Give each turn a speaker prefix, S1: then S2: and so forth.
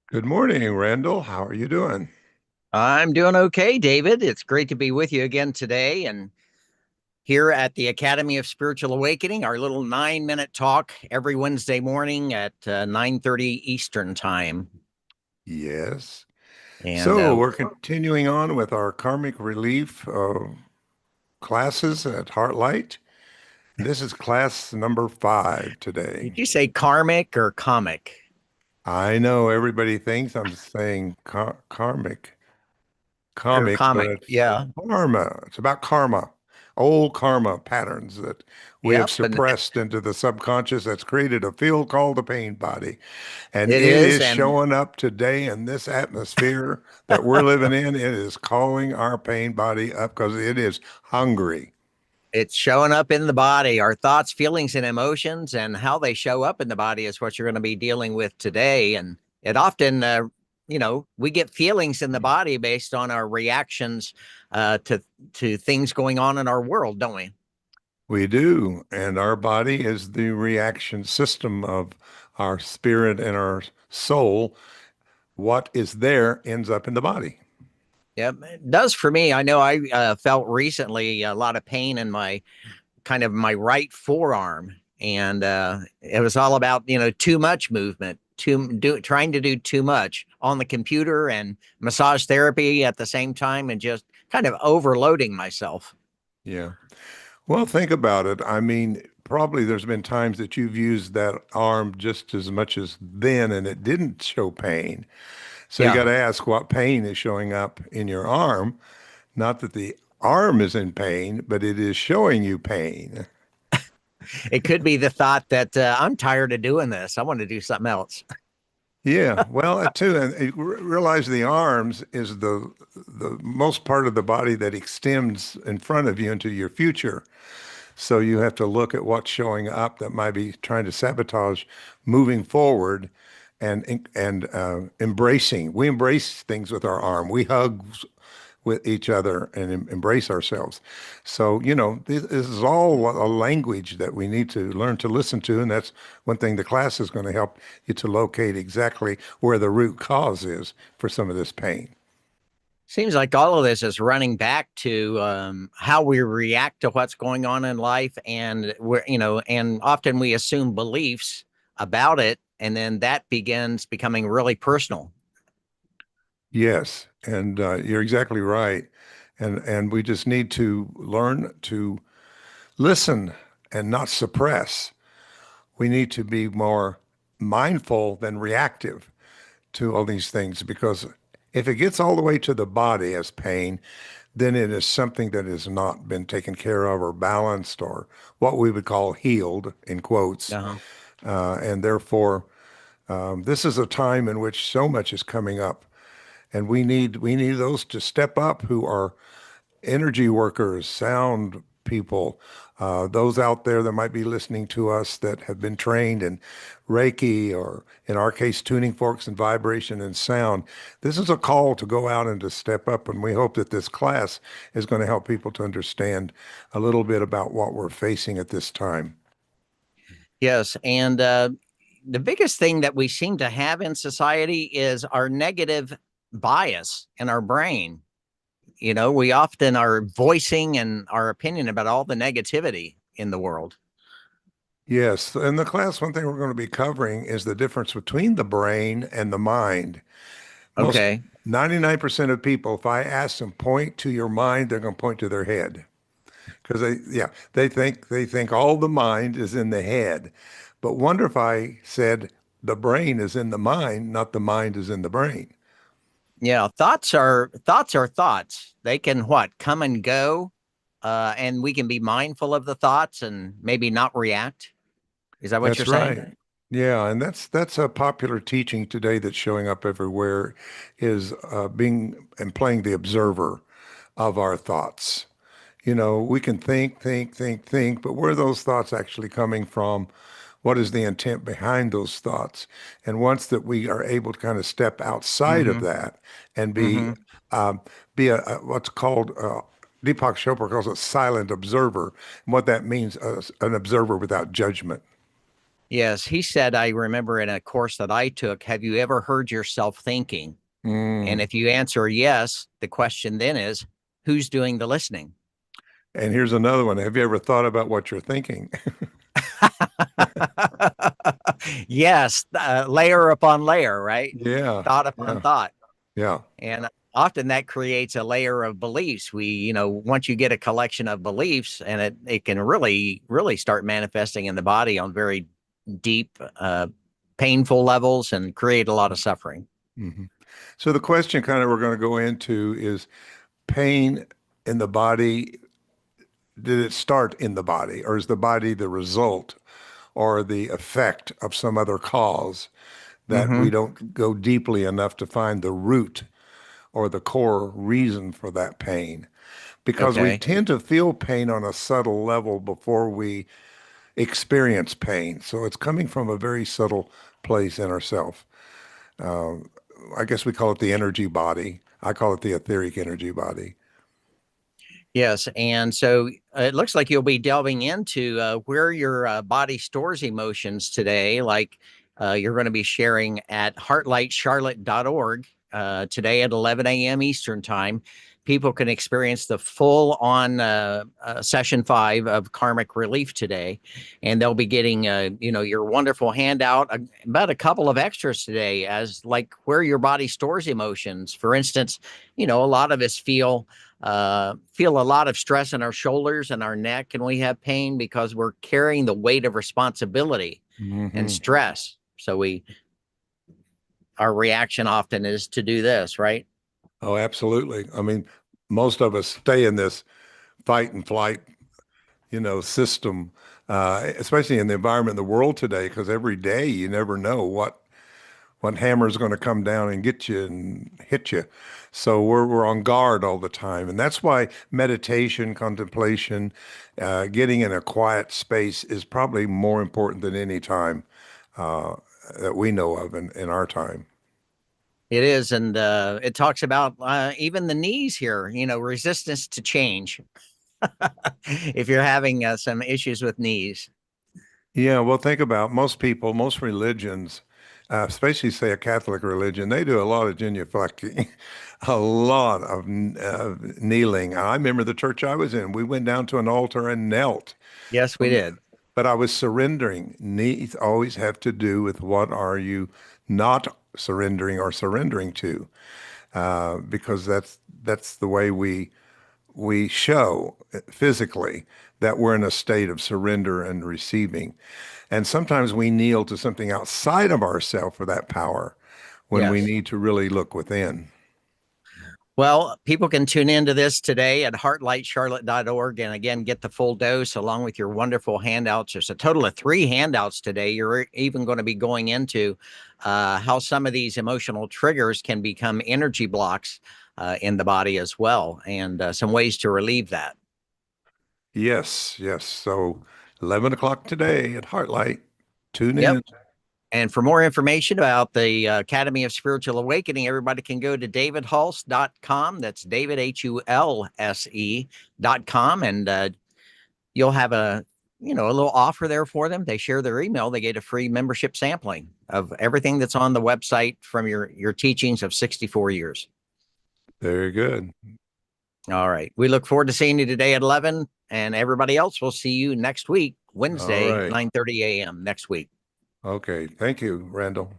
S1: Good morning, Randall. How are you doing?
S2: I'm doing okay, David. It's great to be with you again today and here at the Academy of Spiritual Awakening, our little 9-minute talk every Wednesday morning at 9:30 Eastern time.
S1: Yes.
S2: And
S1: So we're continuing on with our Karmic Relief classes at Heartlight. This is class number 5
S2: did
S1: today.
S2: you say karmic or comic
S1: I know everybody thinks I'm saying karmic,
S2: or
S1: comic, but
S2: comic?
S1: it's
S2: Yeah.
S1: karma. It's about karma, old karma patterns that we have
S2: Yep. And
S1: suppressed into the subconscious that's created a field called the pain body. And
S2: it
S1: it
S2: is.
S1: is
S2: And
S1: showing up today in this atmosphere that we're living in. It is calling our pain body up because it is hungry.
S2: it's showing up in the body. Our thoughts, feelings, and emotions, and how they show up in the body is what you're going to be dealing with today. And it often, we get feelings in the body based on our reactions to things going on in our world, don't we?
S1: We do. And our body is the reaction system of our spirit and our soul. What is there ends up in the body.
S2: Yep, it does for me. I know I felt recently a lot of pain in my my right forearm, and it was all about too much movement, trying to do too much on the computer and massage therapy at the same time, and just kind of overloading myself.
S1: Yeah. Well, think about it. I mean, probably there's been times that you've used that arm just as much as then and it didn't show pain. So you got
S2: Yeah,
S1: to ask what pain is showing up in your arm. Not that the arm is in pain, but it is showing you pain.
S2: it could be the thought that I'm tired of doing this. I want to do something else.
S1: Yeah, well, too, and realize the arms is the most part of the body that extends in front of you into your future. So you have to look at what's showing up that might be trying to sabotage moving forward and embracing. We embrace things with our arm. We hug with each other and embrace ourselves. So, this is all a language that we need to learn to listen to. And that's one thing the class is going to help you to locate exactly where the root cause is for some of this pain.
S2: Seems like all of this is running back to how we react to what's going on in life, and and often we assume beliefs about it, and then that begins becoming really personal.
S1: Yes, and you're exactly right. And we just need to learn to listen and not suppress. We need to be more mindful than reactive to all these things because if it gets all the way to the body as pain, then it is something that has not been taken care of or balanced or what we would call healed in quotes.
S2: Uh-huh.
S1: And therefore, this is a time in which so much is coming up, and we need those to step up who are energy workers, sound people, those out there that might be listening to us that have been trained in Reiki or, in our case, tuning forks and vibration and sound. This is a call to go out and to step up. And we hope that this class is going to help people to understand a little bit about what we're facing at this time.
S2: Yes, and the biggest thing that we seem to have in society is our negative bias in our brain. We often are voicing and our opinion about all the negativity in the world.
S1: Yes, in the class, one thing we're going to be covering is the difference between the brain and the mind. Most
S2: Okay.
S1: 99% of people, if I ask them point to your mind, they're going to point to their head because they think all the mind is in the head. But wonder if I said the brain is in the mind, not the mind is in the brain.
S2: Yeah, thoughts are thoughts. They can what come and go, and we can be mindful of the thoughts and maybe not react. Is that what you're
S1: That's
S2: saying?
S1: right. Yeah, and that's a popular teaching today that's showing up everywhere is being and playing the observer of our thoughts. We can think, but where are those thoughts actually coming from? What is the intent behind those thoughts? And once that we are able to kind of step outside of
S2: Mm-hmm.
S1: that and be
S2: Mm-hmm.
S1: um, be what's called Deepak Chopra calls it silent observer, and what that means, an observer without judgment.
S2: Yes, he said, I remember in a course that I took, have you ever heard yourself thinking? And
S1: Mm.
S2: if you answer yes, the question then is, who's doing the listening?
S1: And here's another one. Have you ever thought about what you're thinking?
S2: Yes, layer upon layer, right?
S1: Yeah,
S2: Thought upon
S1: yeah,
S2: thought.
S1: yeah.
S2: And often that creates a layer of beliefs. Once you get a collection of beliefs, and it can really, really start manifesting in the body on very deep, painful levels and create a lot of suffering.
S1: Hmm. So the question kind of we're going to go into is pain in the body. Did it start in the body, or is the body the result or the effect of some other cause that we
S2: Hmm.
S1: don't go deeply enough to find the root or the core reason for that pain? Because we
S2: Okay.
S1: tend to feel pain on a subtle level before we experience pain. So it's coming from a very subtle place in ourself. I guess we call it the energy body. I call it the etheric energy body.
S2: Yes, and so it looks like you'll be delving into where your body stores emotions today. Like you're going to be sharing at heartlightcharlotte.org today at 11 a.m. Eastern Time. People can experience the full on session 5 of Karmic Relief today, and they'll be getting your wonderful handout, about a couple of extras today, as like where your body stores emotions. For instance, a lot of us feel a lot of stress in our shoulders and our neck, and we have pain because we're carrying the weight of responsibility and
S1: Hmm.
S2: stress. So our reaction often is to do this, right?
S1: Oh, absolutely. I mean, most of us stay in this fight and flight, system, especially in the environment of the world today, because every day you never know what hammer is going to come down and get you and hit you. So we're on guard all the time, and that's why meditation, contemplation, getting in a quiet space is probably more important than any time uh, that we know of in our time.
S2: It is. And it talks about even the knees here, resistance to change. If you're having some issues with knees.
S1: Yeah, well, think about most people, most religions, especially say a Catholic religion, they do a lot of genuflecting, a lot of kneeling. I remember the church I was in, we went down to an altar and knelt.
S2: Yes, we did.
S1: But I was surrendering. Needs always have to do with what are you not surrendering or surrendering to, because that's the way we show physically that we're in a state of surrender and receiving. And sometimes we kneel to something outside of ourselves for that power when we
S2: Yes.
S1: need to really look within.
S2: Well, people can tune into this today at heartlightcharlotte.org and again get the full dose along with your wonderful handouts. There's a total of 3 handouts today. You're even going to be going into how some of these emotional triggers can become energy blocks in the body as well, and some ways to relieve that.
S1: Yes, yes. So 11 o'clock today at Heartlight. Tune
S2: Yep.
S1: in.
S2: And for more information about the Academy of Spiritual Awakening, everybody can go to davidhulse.com. That's David, HULSE.com. And you'll have a little offer there for them. They share their email. They get a free membership sampling of everything that's on the website from your teachings of 64 years.
S1: Very good.
S2: All right. We look forward to seeing you today at 11. And everybody else, we'll see you next week,
S1: All
S2: Wednesday,
S1: right.
S2: 9:30 a.m. next week.
S1: Okay. Thank you, Randall.